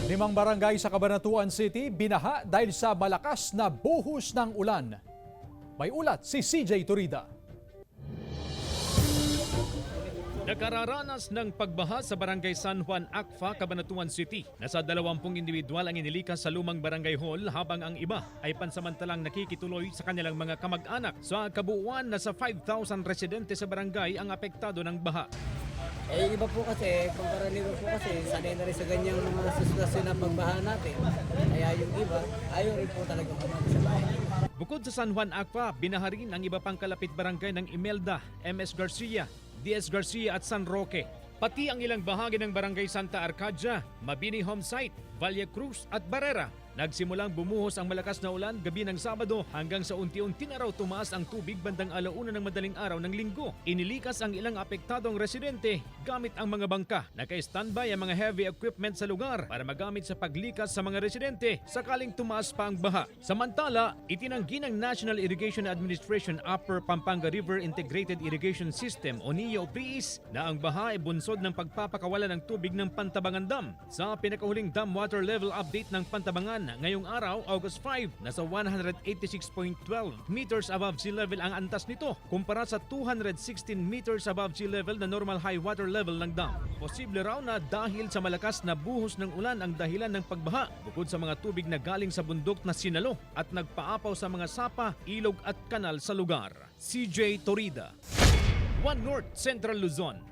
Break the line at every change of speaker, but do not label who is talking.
Limang barangay sa Cabanatuan City binaha dahil sa malakas na buhos ng ulan. May ulat si CJ Turida.
Nakararanas ng pagbaha sa Barangay San Juan Akfa, Cabanatuan City. Nasa 20 individual ang inilikas sa lumang barangay hall habang ang iba ay pansamantalang nakikituloy sa kanilang mga kamag-anak. Sa kabuuan, nasa 5,000 residente sa barangay ang apektado ng baha.
Iba po kasi, pangkaraniwan po kasi, sanay na rin sa ganyang mga sitwasyon na pagbaha natin. Kaya yung iba, ayaw rin po talaga kumagi sa bahay.
Bukod sa San Juan Akfa, binaha rin ang iba pang kalapit barangay ng Imelda, MS Garcia, DS Garcia at San Roque. Pati ang ilang bahagi ng Barangay Santa Arcadia, Mabini Homesite, Valle Cruz at Barrera. Nagsimulang bumuhos ang malakas na ulan gabi ng Sabado hanggang sa unti-unti na raw tumaas ang tubig bandang alauna ng madaling araw ng Linggo. Inilikas ang ilang apektadong residente gamit ang mga bangka. Naka-standby ang mga heavy equipment sa lugar para magamit sa paglikas sa mga residente sakaling tumaas pa ang baha. Samantala, itinanggi ng National Irrigation Administration Upper Pampanga River Integrated Irrigation System o NIO-PRIIS na ang baha ay bunsod ng pagpapakawala ng tubig ng Pantabangan Dam. Sa pinakahuling dam water level update ng Pantabangan, ngayong araw, August 5, nasa 186.12 meters above sea level ang antas nito kumpara sa 216 meters above sea level na normal high water level ng dam. Posible raw na dahil sa malakas na buhos ng ulan ang dahilan ng pagbaha bukod sa mga tubig na galing sa bundok na sinalo at nagpaapaw sa mga sapa, ilog at kanal sa lugar. CJ Torida, One North Central Luzon.